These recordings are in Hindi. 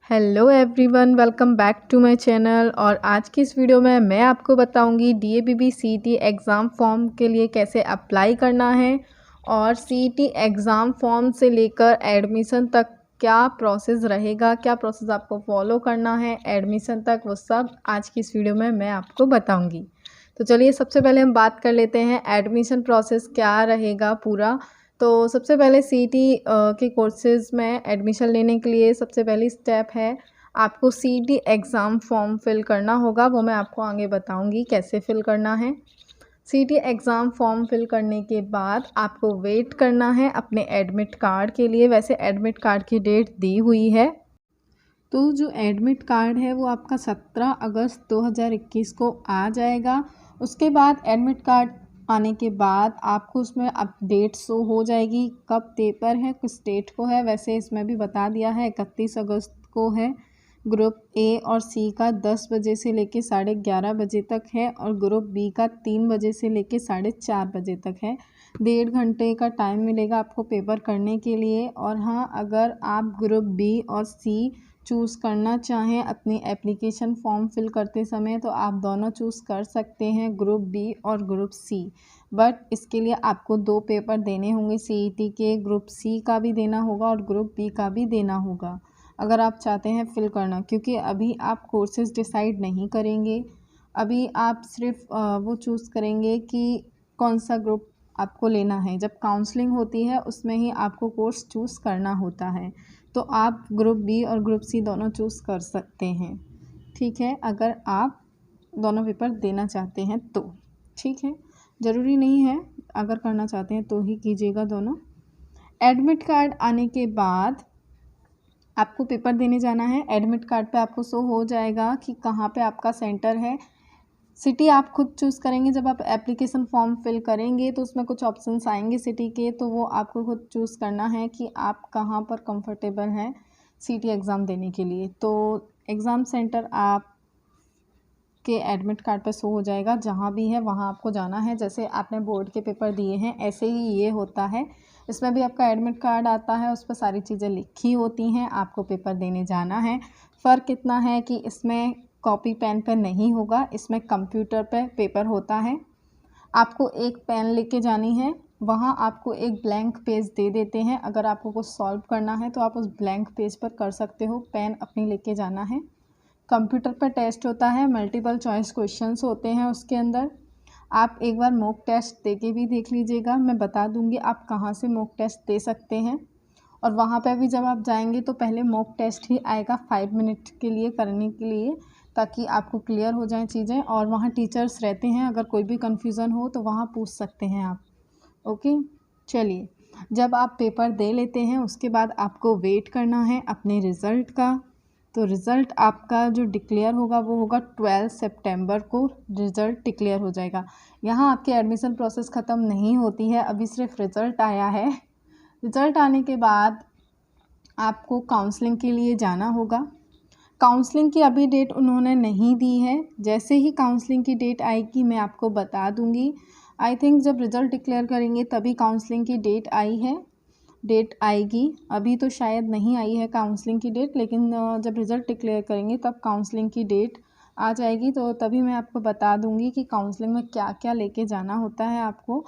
Hello everyone, welcome back to my channel. और आज की इस वीडियो में मैं आपको बताऊंगी डीएवीबी सीईटी एग्ज़ाम फॉर्म के लिए कैसे अप्लाई करना है और सीईटी एग्ज़ाम फॉर्म से लेकर एडमिशन तक क्या प्रोसेस रहेगा, क्या प्रोसेस आपको फॉलो करना है एडमिशन तक, वो सब आज की इस वीडियो में मैं आपको बताऊंगी। तो चलिए सबसे पहले हम बात कर लेते हैं एडमिशन प्रोसेस क्या रहेगा पूरा। तो सबसे पहले सीईटी के कोर्सेज़ में एडमिशन लेने के लिए सबसे पहली स्टेप है आपको सीईटी एग्ज़ाम फॉर्म फिल करना होगा। वो मैं आपको आगे बताऊंगी कैसे फिल करना है। सीईटी एग्ज़ाम फॉर्म फिल करने के बाद आपको वेट करना है अपने एडमिट कार्ड के लिए। वैसे एडमिट कार्ड की डेट दी हुई है, तो जो एडमिट कार्ड है वो आपका 17 अगस्त 2021 को आ जाएगा। उसके बाद एडमिट कार्ड आने के बाद आपको उसमें अपडेट शो हो जाएगी कब पेपर है, किस डेट को है। वैसे इसमें भी बता दिया है 31 अगस्त को है। ग्रुप ए और सी का 10 बजे से लेके 11:30 बजे तक है और ग्रुप बी का 3 बजे से लेके 4:30 बजे तक है। 1.5 घंटे का टाइम मिलेगा आपको पेपर करने के लिए। और हाँ, अगर आप ग्रुप बी और सी चूज़ करना चाहें अपनी एप्लीकेशन फॉर्म फिल करते समय, तो आप दोनों चूज़ कर सकते हैं, ग्रुप बी और ग्रुप सी। बट इसके लिए आपको 2 पेपर देने होंगे सीईटी के। ग्रुप सी का भी देना होगा और ग्रुप बी का भी देना होगा अगर आप चाहते हैं फिल करना, क्योंकि अभी आप कोर्सेज डिसाइड नहीं करेंगे। अभी आप सिर्फ वो चूज़ करेंगे कि कौन सा ग्रुप आपको लेना है। जब काउंसलिंग होती है उसमें ही आपको कोर्स चूज़ करना होता है, तो आप ग्रुप बी और ग्रुप सी दोनों चूज़ कर सकते हैं। ठीक है, अगर आप दोनों पेपर देना चाहते हैं तो ठीक है, ज़रूरी नहीं है, अगर करना चाहते हैं तो ही कीजिएगा दोनों। एडमिट कार्ड आने के बाद आपको पेपर देने जाना है। एडमिट कार्ड पे आपको शो हो जाएगा कि कहाँ पे आपका सेंटर है। सिटी आप खुद चूज़ करेंगे। जब आप एप्लीकेशन फॉर्म फिल करेंगे तो उसमें कुछ ऑप्शंस आएंगे सिटी के, तो वो आपको खुद चूज़ करना है कि आप कहाँ पर कंफर्टेबल हैं सीईटी एग्ज़ाम देने के लिए। तो एग्ज़ाम सेंटर आप के एडमिट कार्ड पर शो हो जाएगा, जहाँ भी है वहाँ आपको जाना है। जैसे आपने बोर्ड के पेपर दिए हैं ऐसे ही ये होता है, इसमें भी आपका एडमिट कार्ड आता है, उस पर सारी चीज़ें लिखी होती हैं, आपको पेपर देने जाना है। फ़र्क इतना है कि इसमें कॉपी पेन पर नहीं होगा, इसमें कंप्यूटर पर पेपर होता है। आपको एक पेन लेके जानी है, वहाँ आपको एक ब्लैंक पेज दे देते हैं। अगर आपको कुछ सॉल्व करना है तो आप उस ब्लैंक पेज पर कर सकते हो, पेन अपनी लेके जाना है। कंप्यूटर पर टेस्ट होता है, मल्टीपल चॉइस क्वेश्चंस होते हैं उसके अंदर। आप एक बार मॉक टेस्ट दे के भी देख लीजिएगा, मैं बता दूंगी आप कहाँ से मॉक टेस्ट दे सकते हैं। और वहाँ पे भी जब आप जाएंगे तो पहले मॉक टेस्ट ही आएगा 5 मिनट के लिए करने के लिए, ताकि आपको क्लियर हो जाएं चीज़ें। और वहाँ टीचर्स रहते हैं, अगर कोई भी कन्फ्यूज़न हो तो वहाँ पूछ सकते हैं आप। ओके, चलिए, जब आप पेपर दे लेते हैं उसके बाद आपको वेट करना है अपने रिज़ल्ट का। तो रिज़ल्ट आपका जो डिक्लेयर होगा वो होगा 12 सितंबर को रिज़ल्ट डिक्लेयर हो जाएगा। यहाँ आपकी एडमिशन प्रोसेस ख़त्म नहीं होती है, अभी सिर्फ रिज़ल्ट आया है। रिज़ल्ट आने के बाद आपको काउंसलिंग के लिए जाना होगा। काउंसलिंग की अभी डेट उन्होंने नहीं दी है, जैसे ही काउंसलिंग की डेट आएगी मैं आपको बता दूंगी। आई थिंक जब रिज़ल्ट डिक्लेयर करेंगे तभी काउंसलिंग की डेट आई है, डेट आएगी। अभी तो शायद नहीं आई है काउंसलिंग की डेट, लेकिन जब रिज़ल्ट डिक्लेयर करेंगे तब काउंसलिंग की डेट आ जाएगी, तो तभी मैं आपको बता दूंगी कि काउंसलिंग में क्या क्या लेके जाना होता है, आपको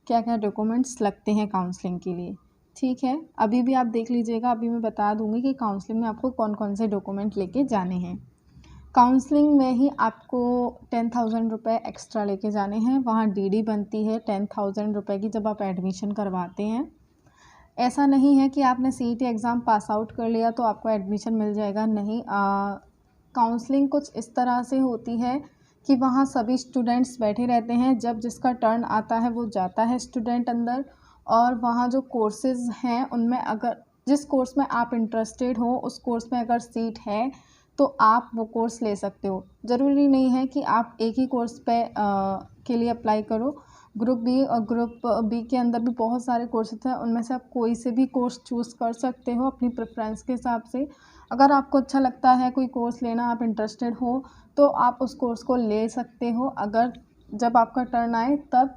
क्या क्या डॉक्यूमेंट्स लगते हैं काउंसलिंग के लिए। ठीक है, अभी भी आप देख लीजिएगा, अभी मैं बता दूंगी कि काउंसलिंग में आपको कौन कौन से डॉक्यूमेंट लेके जाने हैं। काउंसलिंग में ही आपको 10,000 रुपये एक्स्ट्रा लेके जाने हैं। वहाँ डीडी बनती है 10,000 रुपये की जब आप एडमिशन करवाते हैं। ऐसा नहीं है कि आपने सीईटी एग्ज़ाम पास आउट कर लिया तो आपको एडमिशन मिल जाएगा, नहीं। काउंसलिंग कुछ इस तरह से होती है कि वहाँ सभी स्टूडेंट्स बैठे रहते हैं, जब जिसका टर्न आता है वो जाता है स्टूडेंट अंदर। और वहाँ जो कोर्सेज़ हैं उनमें अगर जिस कोर्स में आप इंटरेस्टेड हो उस कोर्स में अगर सीट है तो आप वो कोर्स ले सकते हो। ज़रूरी नहीं है कि आप एक ही कोर्स पे के लिए अप्लाई करो। ग्रुप बी और ग्रुप बी के अंदर भी बहुत सारे कोर्सेज हैं, उनमें से आप कोई से भी कोर्स चूज़ कर सकते हो अपनी प्रेफरेंस के हिसाब से। अगर आपको अच्छा लगता है कोई कोर्स लेना, आप इंटरेस्टेड हो, तो आप उस कोर्स को ले सकते हो, अगर जब आपका टर्न आए तब,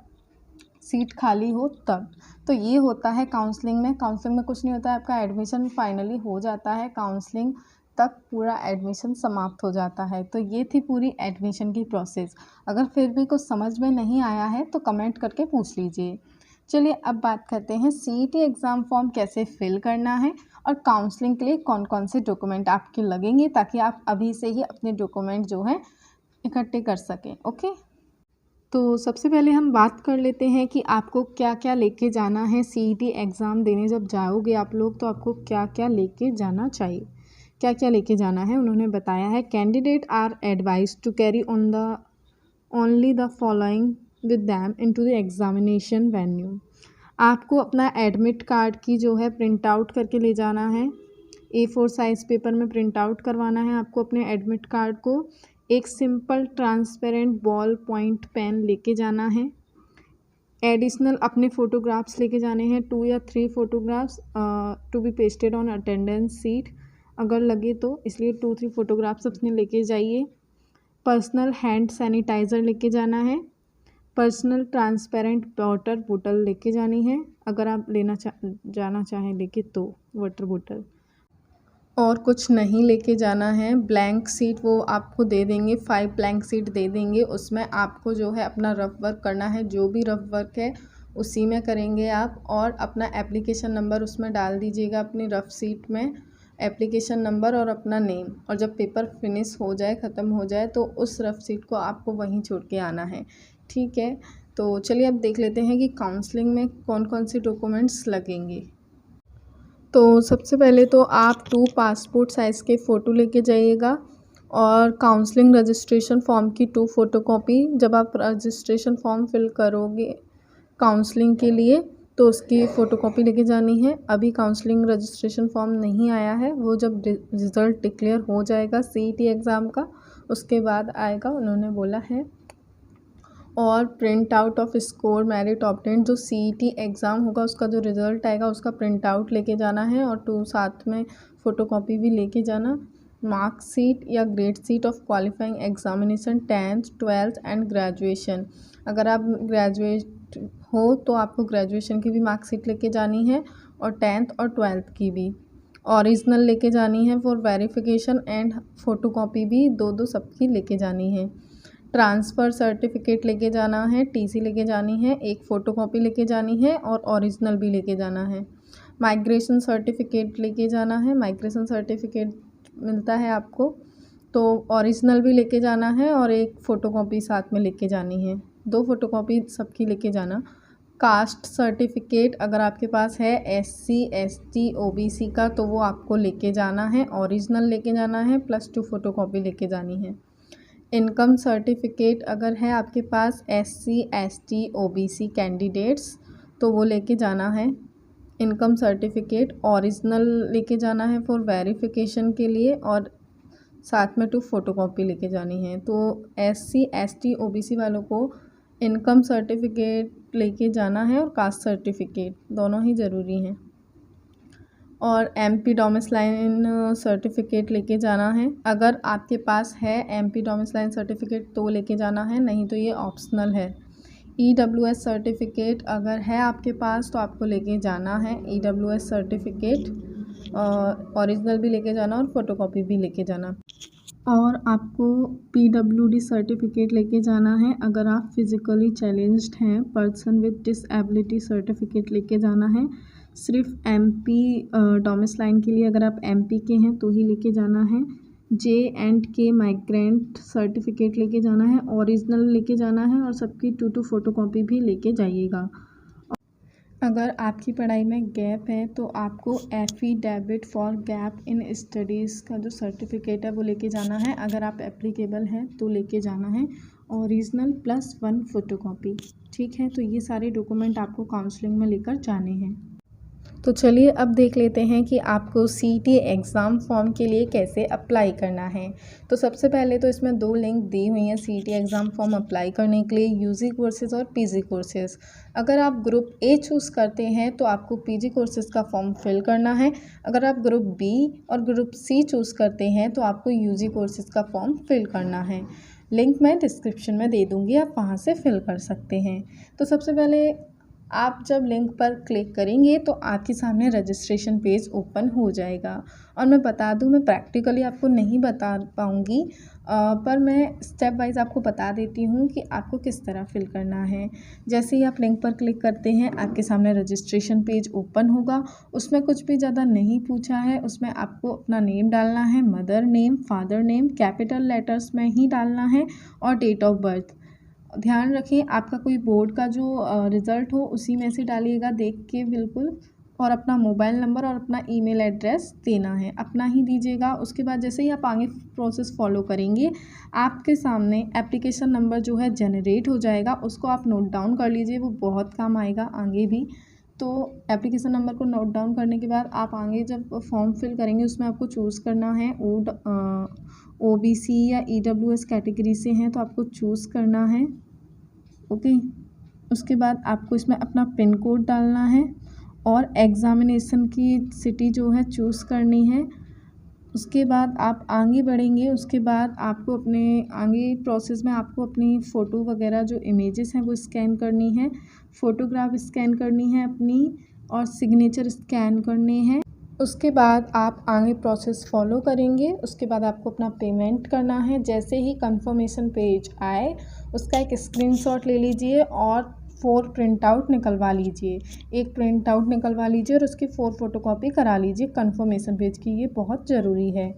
सीट खाली हो तब। तो ये होता है काउंसलिंग में। काउंसलिंग में कुछ नहीं होता है, आपका एडमिशन फाइनली हो जाता है काउंसलिंग तक पूरा एडमिशन समाप्त हो जाता है। तो ये थी पूरी एडमिशन की प्रोसेस। अगर फिर भी कुछ समझ में नहीं आया है तो कमेंट करके पूछ लीजिए। चलिए अब बात करते हैं सीईटी एग्ज़ाम फॉर्म कैसे फिल करना है और काउंसलिंग के लिए कौन कौन से डॉक्यूमेंट आपके लगेंगे, ताकि आप अभी से ही अपने डॉक्यूमेंट जो हैं इकट्ठे कर सकें। ओके, तो सबसे पहले हम बात कर लेते हैं कि आपको क्या क्या लेके जाना है। सीईटी एग्ज़ाम देने जब जाओगे आप लोग तो आपको क्या क्या लेके जाना चाहिए, क्या क्या लेके जाना है उन्होंने बताया है। Candidate are advised to carry on the only the following with them into the examination venue. आपको अपना एडमिट कार्ड की जो है प्रिंट आउट करके ले जाना है। A4 साइज़ पेपर में प्रिंट आउट करवाना है आपको अपने एडमिट कार्ड को। एक simple transparent ball point pen लेके जाना है। एडिशनल अपने फ़ोटोग्राफ्स लेके जाने हैं, 2 या 3 photographs to be pasted on attendance sheet अगर लगे तो, इसलिए 2-3 फ़ोटोग्राफ्स अपने लेके जाइए। पर्सनल हैंड सैनिटाइज़र लेके जाना है। पर्सनल ट्रांसपेरेंट वाटर बोतल लेके जानी है, अगर आप जाना चाहें लेके तो वाटर बोतल। और कुछ नहीं लेके जाना है। ब्लैंक सीट वो आपको दे देंगे, 5 ब्लैंक सीट दे देंगे। उसमें आपको जो है अपना रफ वर्क करना है, जो भी रफ वर्क है उसी में करेंगे आप। और अपना एप्लीकेशन नंबर उसमें डाल दीजिएगा अपनी रफ सीट में, एप्लीकेशन नंबर और अपना नेम। और जब पेपर फिनिश हो जाए, ख़त्म हो जाए, तो उस रफ सीट को आपको वहीं छोड़ के आना है। ठीक है, तो चलिए अब देख लेते हैं कि काउंसलिंग में कौन कौन से डॉक्यूमेंट्स लगेंगे। तो सबसे पहले तो आप 2 पासपोर्ट साइज़ के फ़ोटो लेके जाइएगा और काउंसलिंग रजिस्ट्रेशन फॉर्म की 2 फ़ोटोकॉपी। जब आप रजिस्ट्रेशन फॉर्म फिल करोगे काउंसलिंग के लिए तो उसकी फ़ोटोकॉपी लेके जानी है। अभी काउंसलिंग रजिस्ट्रेशन फॉर्म नहीं आया है, वो जब रिज़ल्ट डिक्लेयर हो जाएगा सीईटी एग्ज़ाम का उसके बाद आएगा, उन्होंने बोला है। और print out off score merit obtained, जो सीईटी एग्ज़ाम होगा उसका जो रिज़ल्ट आएगा उसका प्रिंट आउट लेके जाना है और 2 साथ में फ़ोटोकॉपी भी लेके जाना। मार्कशीट या grade sheet of qualifying examination 10th 12th and graduation. अगर आप ग्रेजुएट हो तो आपको ग्रेजुएशन की भी मार्कशीट लेके जानी है और 10th और 12th की भी ओरिजिनल लेके जानी है फॉर वेरिफिकेशन। एंड फ़ोटोकॉपी भी 2-2 सबकी लेके जानी है। ट्रांसफ़र सर्टिफिकेट लेके जाना है, टीसी लेके जानी है, एक फ़ोटोकॉपी लेके जानी है और ओरिजिनल भी लेके जाना है। माइग्रेशन सर्टिफिकेट लेके जाना है, माइग्रेशन सर्टिफिकेट मिलता है आपको, तो ओरिजिनल भी लेके जाना है और एक फ़ोटोकॉपी साथ में लेके जानी है। 2 फ़ोटोकॉपी सबकी लेके जाना। कास्ट सर्टिफिकेट अगर आपके पास है SC ST OBC का तो वो आपको लेके जाना है, ओरिजिनल लेके जाना है प्लस 2 फ़ोटोकॉपी लेके जानी है। इनकम सर्टिफिकेट अगर है आपके पास SC ST OBC कैंडिडेट्स तो वो लेके जाना है। इनकम सर्टिफिकेट ओरिजिनल लेके जाना है फॉर वेरिफिकेशन के लिए और साथ में 2 फ़ोटोकॉपी लेके जानी है। तो SC ST OBC वालों को इनकम सर्टिफिकेट लेके जाना है और कास्ट सर्टिफिकेट दोनों ही ज़रूरी हैं। और MP डोमिसाइल सर्टिफिकेट लेके जाना है। अगर आपके पास है MP डोमिसाइल सर्टिफिकेट तो लेके जाना है, नहीं तो ये ऑप्शनल है। EWS सर्टिफिकेट अगर है आपके पास तो आपको लेके जाना है EWS सर्टिफिकेट, ओरिजिनल भी लेके जाना और फ़ोटोकॉपी भी लेके जाना। और आपको PWD सर्टिफिकेट लेके जाना है। अगर आप फिज़िकली चैलेंज्ड हैं, पर्सन विद डिसेबिलिटी सर्टिफिकेट लेके जाना है। सिर्फ MP डोमिसाइल के लिए अगर आप MP के हैं तो ही लेके जाना है। J&K माइग्रेंट सर्टिफिकेट लेके जाना है, ओरिजिनल लेके जाना है और सबकी 2-2 फ़ोटोकॉपी भी लेके जाइएगा। अगर आपकी पढ़ाई में गैप है तो आपको affidavit for gap in studies का जो सर्टिफिकेट है वो लेके जाना है। अगर आप एप्लीकेबल हैं तो लेके जाना है, ओरिजिनल प्लस 1 फ़ोटोकॉपी। ठीक है, तो ये सारे डॉक्यूमेंट आपको काउंसलिंग में लेकर जाने हैं। तो चलिए अब देख लेते हैं कि आपको सीईटी एग्ज़ाम फॉर्म के लिए कैसे अप्लाई करना है। तो सबसे पहले तो इसमें 2 लिंक दी हुई हैं सीईटी एग्ज़ाम फॉर्म अप्लाई करने के लिए, यूजी कोर्सेज़ और पीजी कोर्सेज़। अगर आप ग्रुप A चूज़ करते हैं तो आपको पीजी कोर्सेज़ का फॉर्म फिल करना है। अगर आप ग्रुप B और ग्रुप C चूज़ करते हैं तो आपको यूजी कोर्सेज़ का फॉर्म फिल करना है। लिंक मैं डिस्क्रिप्शन में दे दूँगी, आप वहाँ से फिल कर सकते हैं। तो सबसे पहले आप जब लिंक पर क्लिक करेंगे तो आपके सामने रजिस्ट्रेशन पेज ओपन हो जाएगा। और मैं बता दूं, मैं प्रैक्टिकली आपको नहीं बता पाऊँगी, पर मैं स्टेप वाइज आपको बता देती हूँ कि आपको किस तरह फिल करना है। जैसे ही आप लिंक पर क्लिक करते हैं आपके सामने रजिस्ट्रेशन पेज ओपन होगा। उसमें कुछ भी ज़्यादा नहीं पूछा है, उसमें आपको अपना नेम डालना है, mother name, father name capital letters में ही डालना है और डेट ऑफ बर्थ। ध्यान रखें आपका कोई बोर्ड का जो रिज़ल्ट हो उसी में से डालिएगा देख के बिल्कुल। और अपना मोबाइल नंबर और अपना ईमेल एड्रेस देना है, अपना ही दीजिएगा। उसके बाद जैसे ही आप आगे प्रोसेस फॉलो करेंगे आपके सामने एप्लीकेशन नंबर जो है जनरेट हो जाएगा, उसको आप नोट डाउन कर लीजिए, वो बहुत काम आएगा आगे भी। तो एप्लीकेशन नंबर को नोट डाउन करने के बाद आप आगे जब फॉर्म फिल करेंगे उसमें आपको चूज़ करना है OBC या EWS कैटेगरी से हैं तो आपको चूज़ करना है। ओके, उसके बाद आपको इसमें अपना पिन कोड डालना है और एग्ज़ामिनेशन की सिटी जो है चूज़ करनी है। उसके बाद आप आगे बढ़ेंगे। उसके बाद आपको अपने आगे प्रोसेस में आपको अपनी फ़ोटो वगैरह जो इमेजेस हैं वो स्कैन करनी है, फ़ोटोग्राफ स्कैन करनी है अपनी और सिग्नेचर स्कैन करने हैं। उसके बाद आप आगे प्रोसेस फॉलो करेंगे। उसके बाद आपको अपना पेमेंट करना है। जैसे ही कंफर्मेशन पेज आए उसका एक स्क्रीनशॉट ले लीजिए और 4 प्रिंट आउट निकलवा लीजिए। एक प्रिंट आउट निकलवा लीजिए और उसकी 4 फोटोकॉपी करा लीजिए कंफर्मेशन पेज की, ये बहुत ज़रूरी है।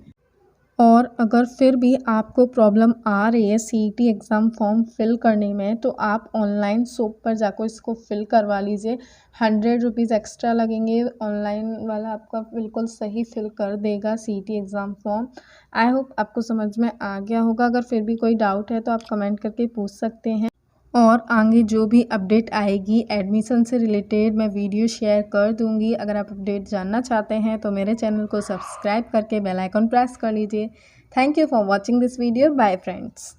और अगर फिर भी आपको प्रॉब्लम आ रही है CET एग्ज़ाम फॉर्म फिल करने में तो आप ऑनलाइन सोप पर जाकर इसको फिल करवा लीजिए। 100 रुपीज़ एक्स्ट्रा लगेंगे, ऑनलाइन वाला आपका बिल्कुल सही फिल कर देगा CET exam form. I hope आपको समझ में आ गया होगा। अगर फिर भी कोई डाउट है तो आप कमेंट करके पूछ सकते हैं और आगे जो भी अपडेट आएगी एडमिशन से रिलेटेड मैं वीडियो शेयर कर दूंगी। अगर आप अपडेट जानना चाहते हैं तो मेरे चैनल को सब्सक्राइब करके बेल आइकन प्रेस कर लीजिए। Thank you for watching this video. Bye friends.